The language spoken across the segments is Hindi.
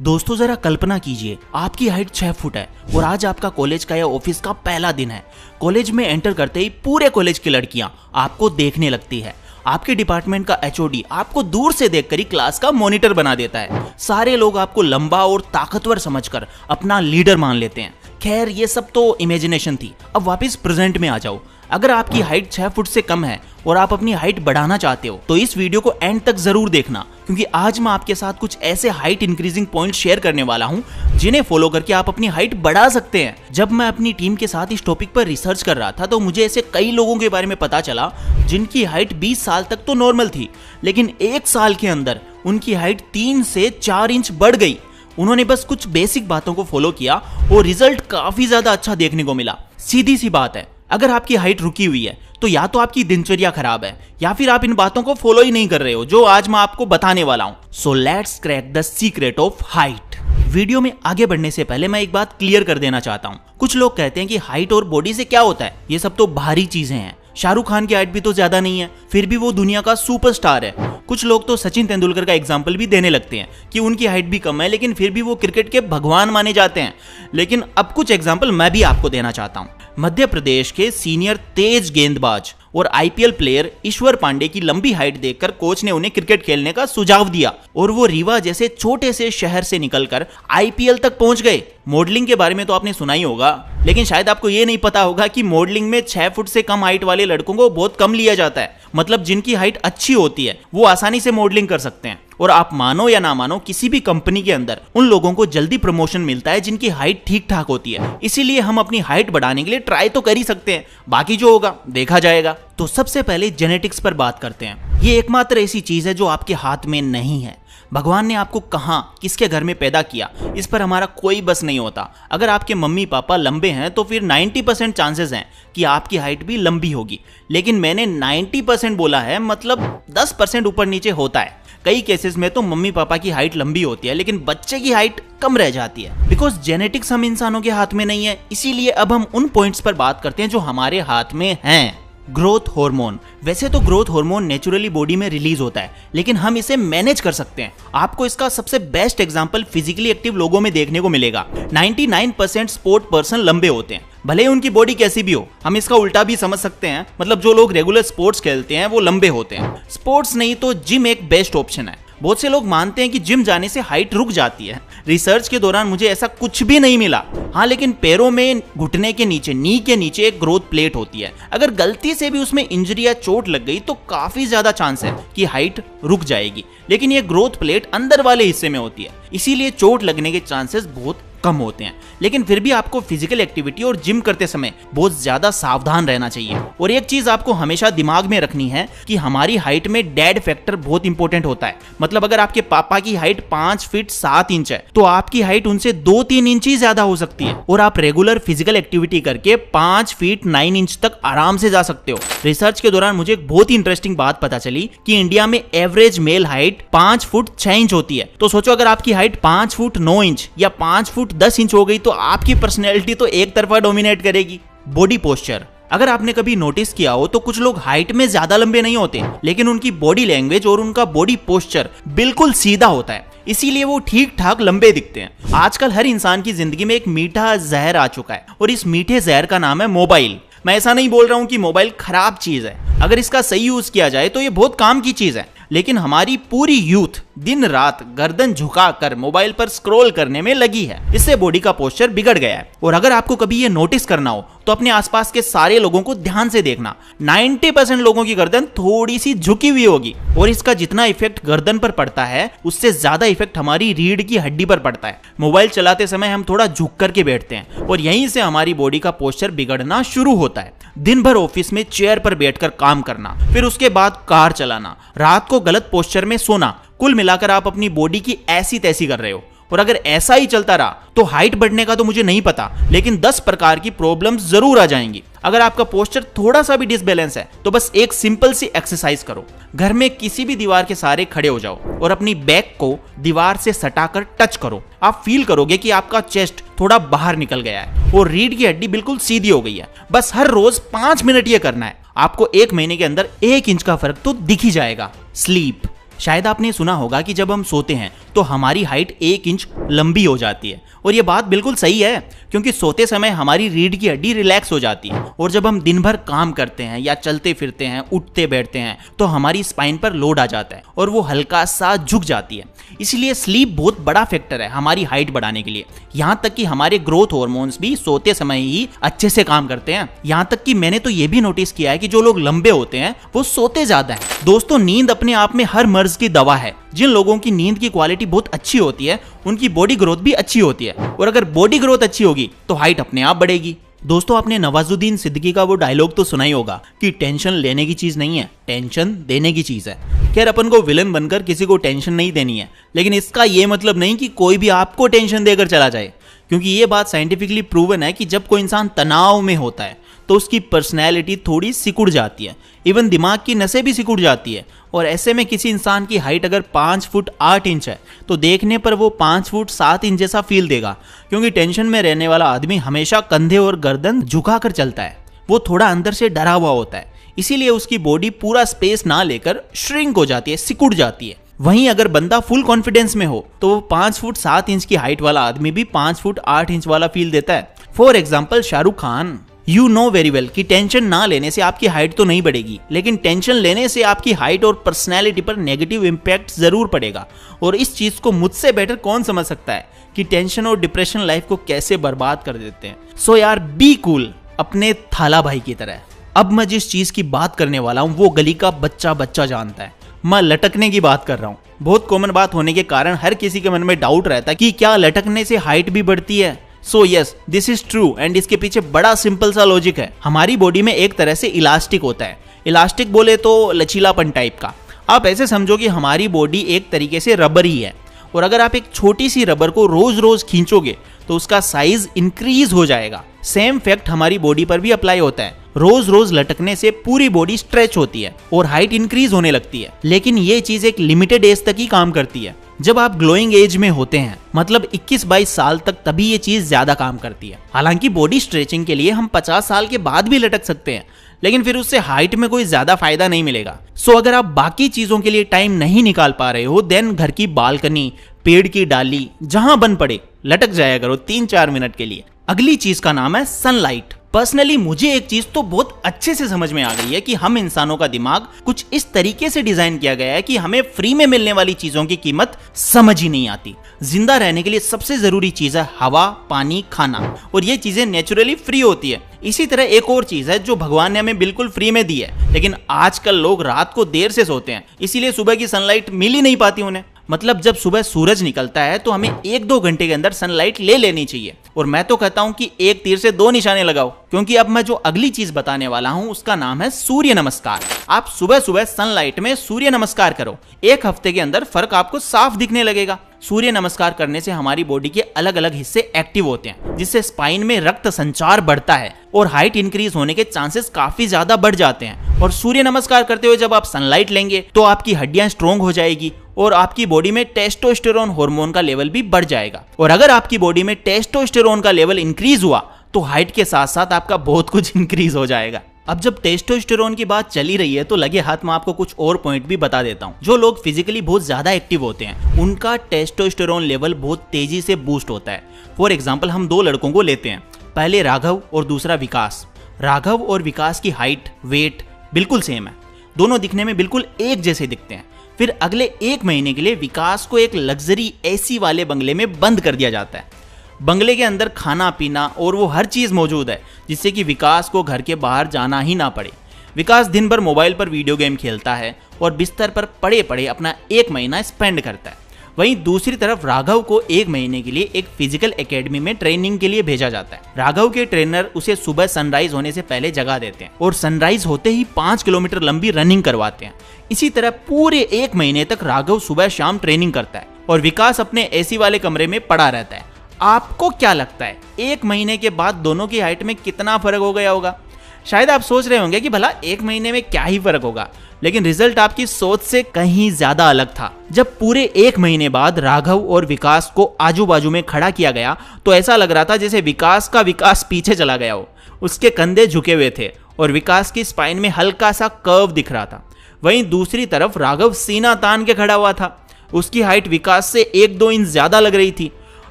दोस्तों जरा कल्पना कीजिए, आपकी हाइट 6 फुट है और आज आपका कॉलेज का या ऑफिस का पहला दिन है। कॉलेज में एंटर करते ही पूरे कॉलेज की लड़कियां आपको देखने लगती है। आपके डिपार्टमेंट का एचओडी आपको दूर से देखकर ही क्लास का मॉनिटर बना देता है। सारे लोग आपको लंबा और ताकतवर समझकर अपना लीडर मान लेते हैं। खैर ये सब तो इमेजिनेशन थी। अब वापस प्रेजेंट में आ जाओ। अगर आपकी हाइट 6 फुट से कम है और आप अपनी हाइट बढ़ाना चाहते हो तो इस वीडियो को एंड तक जरूर देखना, क्योंकि आज मैं आपके साथ कुछ ऐसे हाइट इंक्रीजिंग पॉइंट शेयर करने वाला हूं जिन्हें फॉलो करके आप अपनी हाइट बढ़ा सकते हैं। जब मैं अपनी टीम के साथ इस टॉपिक पर रिसर्च कर रहा था तो मुझे ऐसे कई लोगों के बारे में पता चला जिनकी हाइट 20 साल तक तो नॉर्मल थी, लेकिन 1 साल के अंदर उनकी हाइट 3 से 4 इंच बढ़ गई। उन्होंने बस कुछ बेसिक बातों को फॉलो किया और रिजल्ट काफी ज्यादा अच्छा देखने को मिला। सीधी सी बात है, अगर आपकी हाइट रुकी हुई है तो या तो आपकी दिनचर्या खराब है या फिर आप इन बातों को फॉलो ही नहीं कर रहे हो जो आज मैं आपको बताने वाला हूं। So let's crack the secret of height. Video में आगे बढ़ने से पहले मैं एक बात क्लियर कर देना चाहता हूं। कुछ लोग कहते हैं कि हाइट और बॉडी से क्या होता है, ये सब तो बाहरी चीजें हैं। शाहरुख खान की हाइट भी तो ज्यादा नहीं है, फिर भी वो दुनिया का सुपरस्टार है। कुछ लोग तो सचिन तेंदुलकर का एग्जाम्पल भी देने लगते हैं कि उनकी हाइट भी कम है लेकिन फिर भी वो क्रिकेट के भगवान माने जाते हैं। लेकिन अब कुछ एग्जाम्पल मैं भी आपको देना चाहता हूं। मध्य प्रदेश के सीनियर तेज गेंदबाज और आईपीएल प्लेयर ईश्वर पांडे की लंबी हाइट देखकर कोच ने उन्हें क्रिकेट खेलने का सुझाव दिया और वो रीवा जैसे छोटे से शहर से निकलकर आईपीएल तक पहुंच गए। मॉडलिंग के बारे में तो आपने सुना ही होगा, लेकिन शायद आपको ये नहीं पता होगा कि मॉडलिंग में 6 फुट से कम हाइट वाले लड़कों को बहुत कम लिया जाता है। मतलब जिनकी हाइट अच्छी होती है वो आसानी से मॉडलिंग कर सकते हैं। और आप मानो या ना मानो, किसी भी कंपनी के अंदर उन लोगों को जल्दी प्रमोशन मिलता है जिनकी हाइट ठीक ठाक होती है। इसीलिए हम अपनी हाइट बढ़ाने के लिए ट्राई तो कर ही सकते हैं, बाकी जो होगा देखा जाएगा। तो सबसे पहले जेनेटिक्स पर बात करते हैं। ये एकमात्र ऐसी चीज है जो आपके हाथ में नहीं है। भगवान ने आपको कहां किसके घर में पैदा किया इस पर हमारा कोई बस नहीं होता। अगर आपके मम्मी पापा लंबे हैं तो फिर 90% चांसेस हैं कि आपकी हाइट भी लंबी होगी। लेकिन मैंने 90% बोला है, मतलब 10% ऊपर नीचे होता है। कई केसेस में तो मम्मी पापा की हाइट लंबी होती है लेकिन बच्चे की हाइट कम रह जाती है, बिकॉज जेनेटिक्स हम इंसानों के हाथ में नहीं है। इसीलिए अब हम उन पॉइंट्स पर बात करते हैं जो हमारे हाथ में हैं। Growth hormone. वैसे तो ग्रोथ हार्मोन नेचुरली बॉडी में रिलीज होता है, लेकिन हम इसे मैनेज कर सकते हैं। आपको इसका सबसे बेस्ट एग्जांपल फिजिकली एक्टिव लोगों में देखने को मिलेगा। 99% स्पोर्ट पर्सन लंबे होते हैं, भले ही उनकी बॉडी कैसी भी हो। हम इसका उल्टा भी समझ सकते हैं, मतलब जो लोग रेगुलर स्पोर्ट्स खेलते हैं वो लंबे होते हैं। स्पोर्ट्स नहीं तो जिम एक बेस्ट ऑप्शन है। बहुत से लोग मानते हैं कि जिम जाने से हाइट रुक जाती है। रिसर्च के दौरान मुझे ऐसा कुछ भी नहीं मिला। हाँ, लेकिन पैरों में घुटने के नीचे, नी के नीचे एक ग्रोथ प्लेट होती है। अगर गलती से भी उसमें इंजरी या चोट लग गई तो काफी ज्यादा चांस है कि हाइट रुक जाएगी। लेकिन ये ग्रोथ प्लेट अंदर वाले हिस्से में होती है, इसीलिए चोट लगने के चांसेस बहुत कम होते हैं। लेकिन फिर भी आपको फिजिकल एक्टिविटी और जिम करते समय बहुत ज्यादा सावधान रहना चाहिए। और एक चीज आपको हमेशा दिमाग में रखनी है कि हमारी हाइट में डैड फैक्टर बहुत इंपॉर्टेंट होता है। मतलब अगर आपके पापा की हाइट 5 फीट 7 इंच है तो आपकी हाइट उनसे 2-3 इंच ही ज्यादा हो सकती है और आप रेगुलर फिजिकल एक्टिविटी करके 5 फीट 9 इंच तक आराम से जा सकते हो। रिसर्च के दौरान मुझे एक बहुत ही इंटरेस्टिंग बात पता चली कि इंडिया में average male height 5 foot 6 inch होती है। तो सोचो, अगर आपकी हाइट 5 फुट 9 इंच या 5 फुट 10 इंच हो गई तो आपकी पर्सनैलिटी तो एक तरफा डोमिनेट करेगी। Body posture. अगर आपने कभी नोटिस किया हो तो कुछ लोग हाइट में ज्यादा लंबे नहीं होते, लेकिन उनकी बॉडी लैंग्वेज और उनका बॉडी पोस्चर बिल्कुल सीधा होता है, इसीलिए वो ठीक ठाक लंबे दिखते हैं। आजकल हर इंसान की जिंदगी में एक मीठा जहर आ चुका है और इस मीठे जहर का नाम है मोबाइल। मैं ऐसा नहीं बोल रहा हूं कि मोबाइल खराब चीज है। अगर इसका सही यूज किया जाए तो ये बहुत काम की चीज है, लेकिन हमारी पूरी यूथ दिन रात गर्दन झुकाकर मोबाइल पर स्क्रॉल करने में लगी है। इससे बॉडी का पोस्चर बिगड़ गया है। और अगर आपको कभी ये नोटिस करना हो तो अपने आसपास के सारे लोगों को ध्यान से देखना। 90% लोगों की गर्दन थोड़ी सी झुकी हुई होगी और इसका जितना इफेक्ट गर्दन पर पड़ता है उससे ज्यादा इफेक्ट हमारी रीढ़ की हड्डी पर पड़ता है। मोबाइल चलाते समय हम थोड़ा झुक करके बैठते हैं और यहीं से हमारी बॉडी का पोस्चर बिगड़ना शुरू होता है। दिन भर ऑफिस में चेयर पर बैठकर काम करना, फिर उसके बाद कार चलाना, रात को गलत पोस्चर में सोना, कुल मिलाकर आप अपनी बॉडी की ऐसी तैसी कर रहे हो। और अगर ऐसा ही चलता रहा तो हाइट बढ़ने का तो मुझे नहीं पता, लेकिन 10 प्रकार की प्रॉब्लम्स जरूर आ जाएंगी। अगर आपका पोस्चर थोड़ा सा भी डिसबैलेंस है तो बस एक सिंपल सी एक्सरसाइज करो। घर में किसी भी दीवार के सहारे खड़े हो जाओ और अपनी बैक को दीवार से सटाकर टच करो। आप फील करोगे कि आपका चेस्ट थोड़ा बाहर निकल गया है और रीढ़ की हड्डी बिल्कुल सीधी हो गई है। बस हर रोज 5 मिनट ये करना है। आपको 1 महीने के अंदर 1 इंच का फर्क तो दिख ही जाएगा। स्लीप। शायद आपने सुना होगा कि जब हम सोते हैं तो हमारी हाइट 1 इंच लंबी हो जाती है। और ये बात बिल्कुल सही है, क्योंकि सोते समय हमारी रीढ़ की हड्डी रिलैक्स हो जाती है और जब हम दिन भर काम करते हैं या चलते फिरते हैं, उठते बैठते हैं, तो हमारी स्पाइन पर लोड आ जाता है और वो हल्का सा झुक जाती है। इसलिए स्लीप बहुत बड़ा फैक्टर है हमारी हाइट बढ़ाने के लिए। यहाँ तक कि हमारे ग्रोथ हार्मोन्स भी सोते समय ही अच्छे से काम करते हैं। यहाँ तक कि मैंने तो ये भी नोटिस किया है कि जो लोग लंबे होते हैं वो सोते ज्यादा हैं। दोस्तों, नींद अपने आप में हर मर्ज की दवा है। जिन लोगों की नींद की क्वालिटी बहुत अच्छी होती है उनकी बॉडी ग्रोथ भी अच्छी होती है, और अगर बॉडी ग्रोथ अच्छी होगी तो हाइट अपने आप बढ़ेगी। दोस्तों, आपने नवाजुद्दीन सिद्दीकी का वो डायलॉग तो सुना ही होगा कि टेंशन लेने की चीज नहीं है, टेंशन देने की चीज है। खैर, अपन को विलन बनकर किसी को टेंशन नहीं देनी है, लेकिन इसका ये मतलब नहीं कि कोई भी आपको टेंशन देकर चला जाए, क्योंकि ये बात साइंटिफिकली प्रूवन है कि जब कोई इंसान तनाव में होता है तो उसकी पर्सनैलिटी थोड़ी सिकुड़ जाती है, इवन दिमाग की नसें भी सिकुड़ जाती है। और ऐसे में किसी इंसान की हाइट अगर 5 फुट 8 इंच है तो देखने पर वो 5 फुट 7 इंच जैसा फील देगा, क्योंकि टेंशन में रहने वाला आदमी हमेशा कंधे और गर्दन झुकाकर चलता है। वो थोड़ा अंदर से डरा हुआ होता है, इसीलिए उसकी बॉडी पूरा स्पेस ना लेकर श्रिंक हो जाती है, सिकुड़ जाती है। वहीं अगर बंदा फुल कॉन्फिडेंस में हो तो वो 5 फुट 7 इंच की हाइट वाला आदमी भी 5 फुट 8 इंच वाला फील देता है। For example, Shahrukh Khan. You know very well कि टेंशन ना लेने से आपकी हाइट तो नहीं बढ़ेगी, लेकिन टेंशन लेने से आपकी हाइट और पर्सनैलिटी पर नेगेटिव इम्पैक्ट जरूर पड़ेगा। और इस चीज को मुझसे बेटर कौन समझ सकता है कि टेंशन और डिप्रेशन लाइफ को कैसे बर्बाद कर देते हैं। सो यार, बी कूल, अपने थाला भाई की तरह। अब मैं जिस चीज की बात करने वाला हूँ वो गली का बच्चा बच्चा जानता है। मैं लटकने की बात कर रहा हूँ। बहुत कॉमन बात होने के कारण हर किसी के मन में डाउट रहता है कि क्या लटकने से हाइट भी बढ़ती है। So yes, this is true, and इसके पीछे बड़ा सिंपल सा लॉजिक है। हमारी बॉडी में एक तरह से इलास्टिक होता है। इलास्टिक बोले तो लचीलापन टाइप का। आप ऐसे समझो कि हमारी बॉडी एक तरीके से रबर ही है, और अगर आप एक छोटी सी रबर को रोज रोज खींचोगे तो उसका साइज इंक्रीज हो जाएगा। सेम फैक्ट हमारी बॉडी पर भी अप्लाई होता है। रोज रोज लटकने से पूरी बॉडी स्ट्रेच होती है और हाइट इंक्रीज होने लगती है, लेकिन ये चीज एक लिमिटेड एज तक ही काम करती है। जब आप ग्लोइंग एज में होते हैं, मतलब 21-22 साल तक, तभी ये चीज ज्यादा काम करती है। हालांकि बॉडी स्ट्रेचिंग के लिए हम 50 साल के बाद भी लटक सकते हैं, लेकिन फिर उससे हाइट में कोई ज्यादा फायदा नहीं मिलेगा। सो अगर आप बाकी चीजों के लिए टाइम नहीं निकाल पा रहे हो, देन घर की बालकनी, पेड़ की डाली, जहां बन पड़े लटक जाया करो 3-4 मिनट के लिए। अगली चीज का नाम है सनलाइट। पर्सनली मुझे एक चीज तो बहुत अच्छे से समझ में आ गई है कि हम इंसानों का दिमाग कुछ इस तरीके से डिजाइन किया गया है कि हमें फ्री में मिलने वाली चीजों की कीमत समझ ही नहीं आती। जिंदा रहने के लिए सबसे जरूरी चीज है हवा, पानी, खाना, और ये चीजें नेचुरली फ्री होती है। इसी तरह एक और चीज है जो भगवान ने हमें बिल्कुल फ्री में दी है, लेकिन आजकल लोग रात को देर से सोते हैं, इसीलिए सुबह की सनलाइट मिल ही नहीं पाती उन्हें। मतलब जब सुबह सूरज निकलता है तो हमें 1-2 घंटे के अंदर सनलाइट ले लेनी चाहिए। और मैं तो कहता हूं कि एक तीर से 2 निशाने लगाओ, क्योंकि अब मैं जो अगली चीज बताने वाला हूं उसका नाम है सूर्य नमस्कार। आप सुबह सुबह सनलाइट में सूर्य नमस्कार करो, 1 हफ्ते के अंदर फर्क आपको साफ दिखने लगेगा। सूर्य नमस्कार करने से हमारी बॉडी के अलग अलग हिस्से एक्टिव होते हैं, जिससे स्पाइन में रक्त संचार बढ़ता है और हाइट इंक्रीज होने के चांसेस काफी ज्यादा बढ़ जाते हैं। और सूर्य नमस्कार करते हुए जब आप सनलाइट लेंगे तो आपकी हड्डियां स्ट्रोंग हो जाएगी और आपकी बॉडी में टेस्टोस्टेरोन हार्मोन का लेवल भी बढ़ जाएगा। और अगर आपकी बॉडी में टेस्टोस्टेरोन का लेवल इंक्रीज हुआ तो हाइट के साथ साथ आपका बहुत कुछ इंक्रीज हो जाएगा। अब जब टेस्टोस्टेरोन की बात चली रही है तो लगे हाथ में आपको कुछ और पॉइंट भी बता देता हूँ। जो लोग फिजिकली बहुत ज्यादा एक्टिव होते हैं उनका टेस्टोस्टेरोन लेवल बहुत तेजी से बूस्ट होता है। फॉर एग्जाम्पल, हम 2 लड़कों को लेते हैं, पहले राघव और दूसरा विकास। राघव और विकास की हाइट, वेट बिल्कुल सेम है, दोनों दिखने में बिल्कुल एक जैसे दिखते हैं। फिर अगले 1 महीने के लिए विकास को एक लग्जरी एसी वाले बंगले में बंद कर दिया जाता है। बंगले के अंदर खाना पीना और वो हर चीज मौजूद है, जिससे कि विकास को घर के बाहर जाना ही ना पड़े। विकास दिन भर मोबाइल पर वीडियो गेम खेलता है और बिस्तर पर पड़े पड़े अपना 1 महीना स्पेंड करता है। वहीं दूसरी तरफ राघव को 1 महीने के लिए एक फिजिकल एकेडमी में ट्रेनिंग के लिए भेजा जाता है। राघव के ट्रेनर उसे सुबह सनराइज होने से पहले जगा देते हैं और सनराइज होते ही 5 किलोमीटर लंबी रनिंग करवाते हैं। इसी तरह पूरे 1 महीने तक राघव सुबह शाम ट्रेनिंग करता है और विकास अपने एसी वाले कमरे में पड़ा रहता है। आपको क्या लगता है 1 महीने के बाद दोनों की हाइट में कितना फर्क हो गया होगा? शायद आप सोच रहे होंगे कि भला 1 महीने में क्या ही फर्क होगा, लेकिन रिजल्ट आपकी सोच से कहीं ज्यादा अलग था। जब पूरे 1 महीने बाद राघव और विकास को आजू बाजू में खड़ा किया गया तो ऐसा लग रहा था जैसे विकास का विकास पीछे चला गया हो। उसके कंधे झुके हुए थे और विकास की स्पाइन में हल्का सा कर्व दिख रहा था। वहीं दूसरी तरफ राघव सीना तान के खड़ा हुआ था। उसकी हाइट विकास से 1-2 इंच ज्यादा लग रही थी।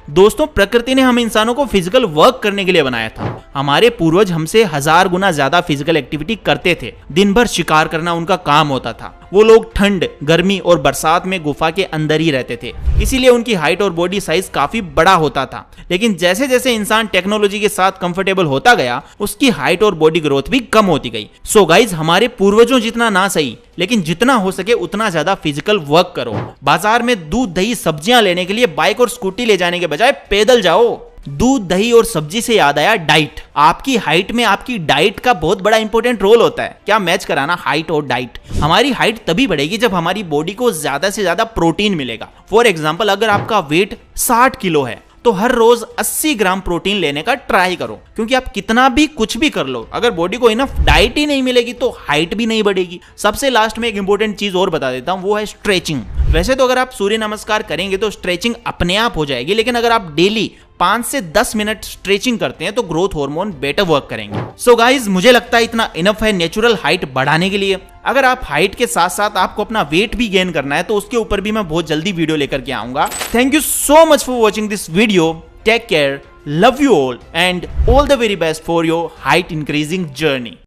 दोस्तों, प्रकृति ने हम इंसानों को फिजिकल वर्क करने के लिए बनाया था। हमारे पूर्वज हमसे 1000 गुना ज्यादा फिजिकल एक्टिविटी करते थे। दिन भर शिकार करना उनका काम होता था। वो लोग ठंड, गर्मी और बरसात में गुफा के अंदर ही रहते थे, इसीलिए उनकी हाइट और बॉडी साइज काफी बड़ा होता था। लेकिन जैसे जैसे इंसान टेक्नोलॉजी के साथ कंफर्टेबल होता गया, उसकी हाइट और बॉडी ग्रोथ भी कम होती गई। सो गाइज, हमारे पूर्वजों जितना ना सही, लेकिन जितना हो सके उतना ज्यादा फिजिकल वर्क करो। बाजार में दूध, दही, सब्जियां लेने के लिए बाइक और स्कूटी ले जाने के बजाय पैदल जाओ। दूध, दही और सब्जी से याद आया डाइट। आपकी हाइट में आपकी डाइट का बहुत बड़ा इंपॉर्टेंट रोल होता है। क्या मैच कराना हाइट और डाइट। हमारी हाइट तभी बढ़ेगी जब हमारी बॉडी को ज्यादा से ज्यादा प्रोटीन मिलेगा। फॉर एग्जांपल, अगर आपका वेट 60 किलो है तो हर रोज 80 ग्राम प्रोटीन लेने का ट्राई करो, क्योंकि आप कितना भी कुछ भी कर लो, अगर बॉडी को इनफ डाइट ही नहीं मिलेगी तो हाइट भी नहीं बढ़ेगी। सबसे लास्ट में एक इंपॉर्टेंट चीज और बता देता हूं, वो है स्ट्रेचिंग। वैसे तो अगर आप सूर्य नमस्कार करेंगे तो स्ट्रेचिंग अपने आप हो जाएगी, लेकिन अगर आप डेली 5 से 10 मिनट स्ट्रेचिंग करते हैं तो ग्रोथ हार्मोन बेटर वर्क करेंगे। सो गाइज, मुझे लगता है इतना इनफ है नेचुरल हाइट बढ़ाने के लिए। अगर आप हाइट के साथ साथ आपको अपना वेट भी गेन करना है तो उसके ऊपर भी मैं बहुत जल्दी वीडियो लेकर के आऊंगा। Thank you so much for watching this video. Take care, love you all and all the very best for your height increasing journey.